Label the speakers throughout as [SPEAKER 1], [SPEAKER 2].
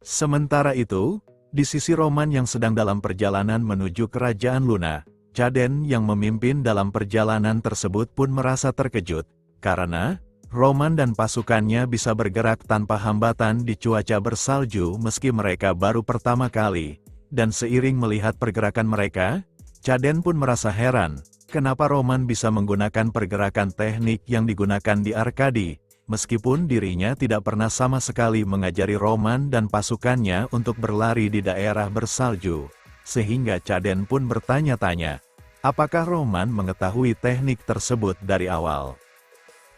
[SPEAKER 1] Sementara itu, di sisi Roman yang sedang dalam perjalanan menuju kerajaan Luna, Chaden yang memimpin dalam perjalanan tersebut pun merasa terkejut, karena Roman dan pasukannya bisa bergerak tanpa hambatan di cuaca bersalju meski mereka baru pertama kali. Dan seiring melihat pergerakan mereka, Chaden pun merasa heran, kenapa Roman bisa menggunakan pergerakan teknik yang digunakan di Arkadi, meskipun dirinya tidak pernah sama sekali mengajari Roman dan pasukannya untuk berlari di daerah bersalju. Sehingga Chaden pun bertanya-tanya, apakah Roman mengetahui teknik tersebut dari awal?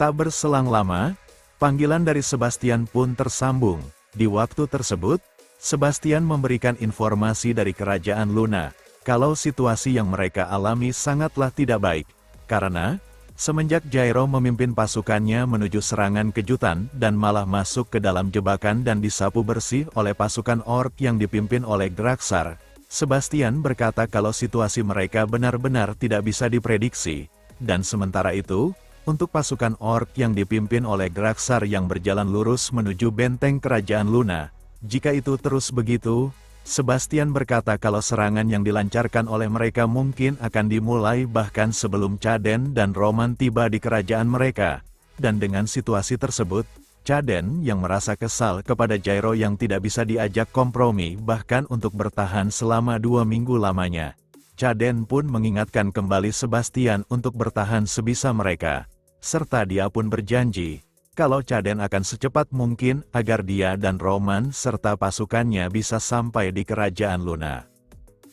[SPEAKER 1] Tak berselang lama, panggilan dari Sebastian pun tersambung. Di waktu tersebut, Sebastian memberikan informasi dari kerajaan Luna, kalau situasi yang mereka alami sangatlah tidak baik, karena semenjak Jairo memimpin pasukannya menuju serangan kejutan dan malah masuk ke dalam jebakan dan disapu bersih oleh pasukan orc yang dipimpin oleh Graxar, Sebastian berkata kalau situasi mereka benar-benar tidak bisa diprediksi, dan sementara itu, untuk pasukan orc yang dipimpin oleh Graxar yang berjalan lurus menuju benteng kerajaan Luna, jika itu terus begitu, Sebastian berkata kalau serangan yang dilancarkan oleh mereka mungkin akan dimulai bahkan sebelum Chaden dan Roman tiba di kerajaan mereka. Dan dengan situasi tersebut, Chaden yang merasa kesal kepada Jairo yang tidak bisa diajak kompromi bahkan untuk bertahan selama 2 minggu lamanya. Chaden pun mengingatkan kembali Sebastian untuk bertahan sebisa mereka. Serta dia pun berjanji, kalau Chaden akan secepat mungkin agar dia dan Roman serta pasukannya bisa sampai di kerajaan Luna.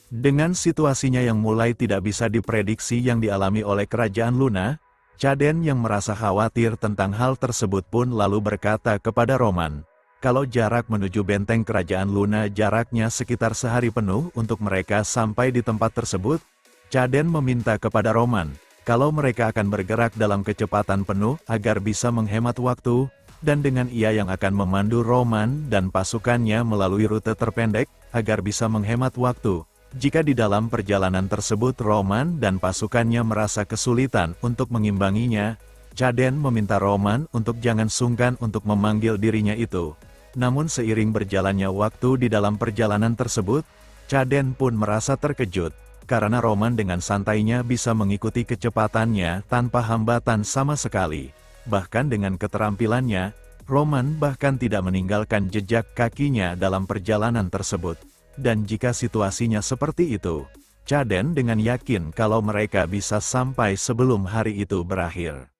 [SPEAKER 1] Dengan situasinya yang mulai tidak bisa diprediksi yang dialami oleh kerajaan Luna, Chaden yang merasa khawatir tentang hal tersebut pun lalu berkata kepada Roman, kalau jarak menuju benteng kerajaan Luna jaraknya sekitar sehari penuh untuk mereka sampai di tempat tersebut, Chaden meminta kepada Roman, kalau mereka akan bergerak dalam kecepatan penuh agar bisa menghemat waktu, dan dengan ia yang akan memandu Roman dan pasukannya melalui rute terpendek, agar bisa menghemat waktu. Jika di dalam perjalanan tersebut Roman dan pasukannya merasa kesulitan untuk mengimbanginya, Chaden meminta Roman untuk jangan sungkan untuk memanggil dirinya itu. Namun seiring berjalannya waktu di dalam perjalanan tersebut, Chaden pun merasa terkejut, karena Roman dengan santainya bisa mengikuti kecepatannya tanpa hambatan sama sekali. Bahkan dengan keterampilannya, Roman bahkan tidak meninggalkan jejak kakinya dalam perjalanan tersebut. Dan jika situasinya seperti itu, Chaden dengan yakin kalau mereka bisa sampai sebelum hari itu berakhir.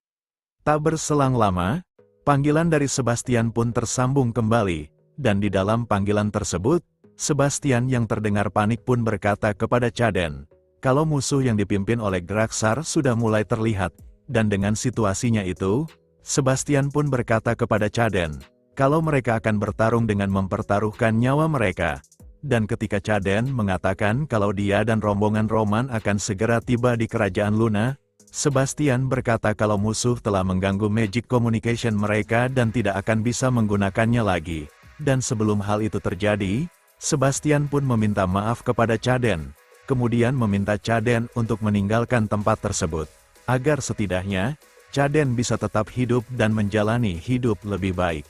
[SPEAKER 1] Tak berselang lama, panggilan dari Sebastian pun tersambung kembali, dan di dalam panggilan tersebut, Sebastian yang terdengar panik pun berkata kepada Chaden, kalau musuh yang dipimpin oleh Graxar sudah mulai terlihat, dan dengan situasinya itu, Sebastian pun berkata kepada Chaden, kalau mereka akan bertarung dengan mempertaruhkan nyawa mereka. Dan ketika Chaden mengatakan kalau dia dan rombongan Roman akan segera tiba di kerajaan Luna, Sebastian berkata kalau musuh telah mengganggu magic communication mereka dan tidak akan bisa menggunakannya lagi. Dan sebelum hal itu terjadi, Sebastian pun meminta maaf kepada Chaden, kemudian meminta Chaden untuk meninggalkan tempat tersebut, agar setidaknya, Chaden bisa tetap hidup dan menjalani hidup lebih baik.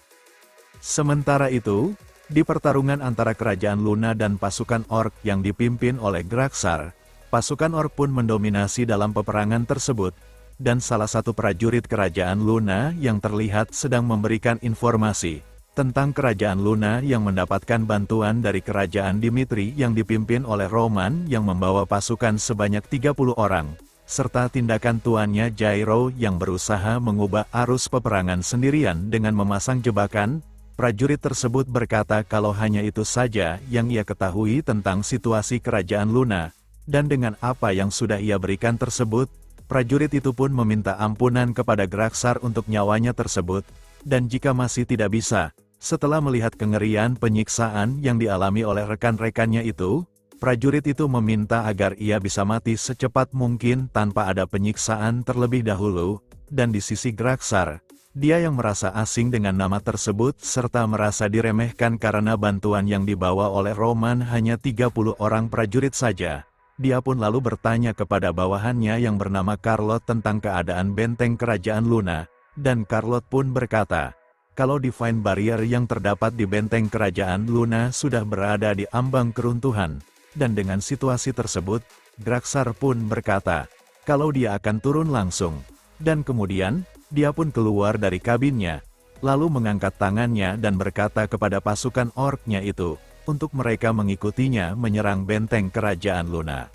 [SPEAKER 1] Sementara itu, di pertarungan antara kerajaan Luna dan pasukan orc yang dipimpin oleh Graxar, pasukan orc pun mendominasi dalam peperangan tersebut, dan salah satu prajurit kerajaan Luna yang terlihat sedang memberikan informasi tentang kerajaan Luna yang mendapatkan bantuan dari kerajaan Dimitri yang dipimpin oleh Roman yang membawa pasukan sebanyak 30 orang, serta tindakan tuannya Jairo yang berusaha mengubah arus peperangan sendirian dengan memasang jebakan. Prajurit tersebut berkata kalau hanya itu saja yang ia ketahui tentang situasi kerajaan Luna, dan dengan apa yang sudah ia berikan tersebut, prajurit itu pun meminta ampunan kepada Graxar untuk nyawanya tersebut, dan jika masih tidak bisa, setelah melihat kengerian penyiksaan yang dialami oleh rekan-rekannya itu, prajurit itu meminta agar ia bisa mati secepat mungkin tanpa ada penyiksaan terlebih dahulu, dan di sisi Graxar, dia yang merasa asing dengan nama tersebut serta merasa diremehkan karena bantuan yang dibawa oleh Roman hanya 30 orang prajurit saja. Dia pun lalu bertanya kepada bawahannya yang bernama Carlot tentang keadaan benteng kerajaan Luna, dan Carlot pun berkata, kalau Divine Barrier yang terdapat di benteng kerajaan Luna sudah berada di ambang keruntuhan. Dan dengan situasi tersebut, Graxar pun berkata, kalau dia akan turun langsung. Dan kemudian, dia pun keluar dari kabinnya, lalu mengangkat tangannya dan berkata kepada pasukan orknya itu, untuk mereka mengikutinya menyerang benteng kerajaan Luna.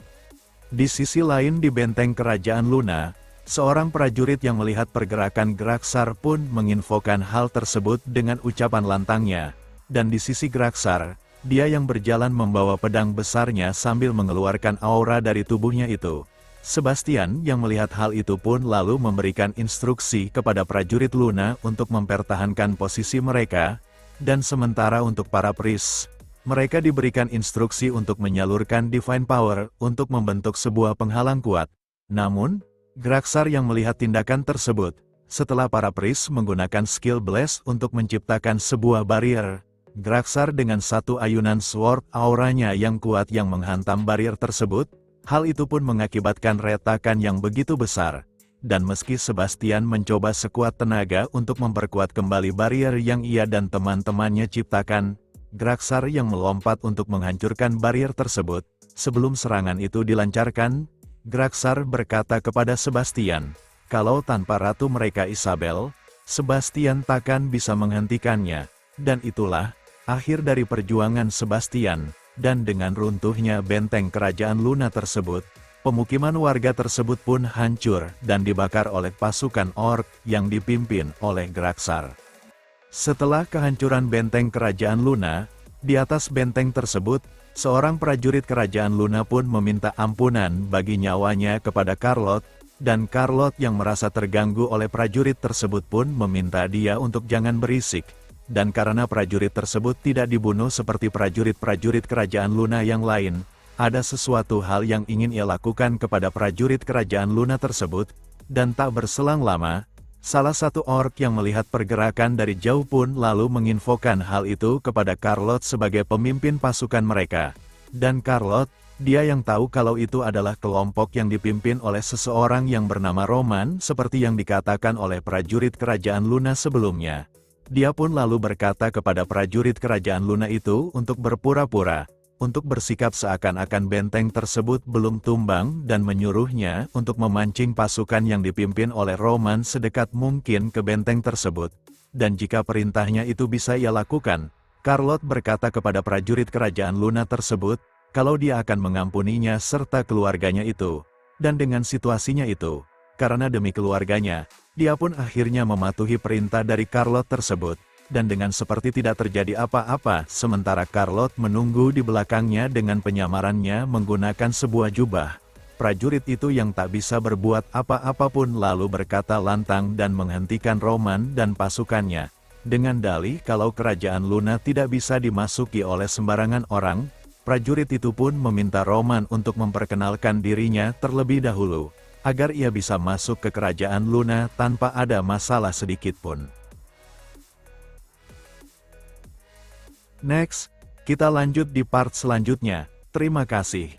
[SPEAKER 1] Di sisi lain di benteng kerajaan Luna, seorang prajurit yang melihat pergerakan Graxar pun menginfokan hal tersebut dengan ucapan lantangnya, dan di sisi Graxar, dia yang berjalan membawa pedang besarnya sambil mengeluarkan aura dari tubuhnya itu. Sebastian yang melihat hal itu pun lalu memberikan instruksi kepada prajurit Luna untuk mempertahankan posisi mereka, dan sementara untuk para priest, mereka diberikan instruksi untuk menyalurkan Divine Power untuk membentuk sebuah penghalang kuat. Namun, Graxar yang melihat tindakan tersebut, setelah para priest menggunakan skill blast untuk menciptakan sebuah barrier, Graxar dengan satu ayunan sword auranya yang kuat yang menghantam barrier tersebut, hal itu pun mengakibatkan retakan yang begitu besar. Dan meski Sebastian mencoba sekuat tenaga untuk memperkuat kembali barrier yang ia dan teman-temannya ciptakan, Graxar yang melompat untuk menghancurkan barrier tersebut. Sebelum serangan itu dilancarkan, Graxar berkata kepada Sebastian, kalau tanpa ratu mereka Isabel, Sebastian takkan bisa menghentikannya. Dan itulah akhir dari perjuangan Sebastian, dan dengan runtuhnya benteng kerajaan Luna tersebut, pemukiman warga tersebut pun hancur dan dibakar oleh pasukan ork yang dipimpin oleh Graxar. Setelah kehancuran benteng kerajaan Luna, di atas benteng tersebut, seorang prajurit kerajaan Luna pun meminta ampunan bagi nyawanya kepada Carlot, dan Carlot yang merasa terganggu oleh prajurit tersebut pun meminta dia untuk jangan berisik. Dan karena prajurit tersebut tidak dibunuh seperti prajurit-prajurit kerajaan Luna yang lain, ada sesuatu hal yang ingin ia lakukan kepada prajurit kerajaan Luna tersebut, dan tak berselang lama, salah satu ork yang melihat pergerakan dari jauh pun lalu menginfokan hal itu kepada Carlot sebagai pemimpin pasukan mereka. Dan Carlot, dia yang tahu kalau itu adalah kelompok yang dipimpin oleh seseorang yang bernama Roman seperti yang dikatakan oleh prajurit kerajaan Luna sebelumnya. Dia pun lalu berkata kepada prajurit kerajaan Luna itu untuk berpura-pura, untuk bersikap seakan-akan benteng tersebut belum tumbang dan menyuruhnya untuk memancing pasukan yang dipimpin oleh Roman sedekat mungkin ke benteng tersebut. Dan jika perintahnya itu bisa ia lakukan, Carlot berkata kepada prajurit kerajaan Luna tersebut, kalau dia akan mengampuninya serta keluarganya itu. Dan dengan situasinya itu, karena demi keluarganya, dia pun akhirnya mematuhi perintah dari Carlot tersebut, dan dengan seperti tidak terjadi apa-apa, sementara Carlot menunggu di belakangnya dengan penyamarannya menggunakan sebuah jubah. Prajurit itu yang tak bisa berbuat apa-apa pun lalu berkata lantang dan menghentikan Roman dan pasukannya, dengan dalih kalau kerajaan Luna tidak bisa dimasuki oleh sembarangan orang. Prajurit itu pun meminta Roman untuk memperkenalkan dirinya terlebih dahulu, agar ia bisa masuk ke kerajaan Luna tanpa ada masalah sedikit pun. Next, kita lanjut di part selanjutnya. Terima kasih.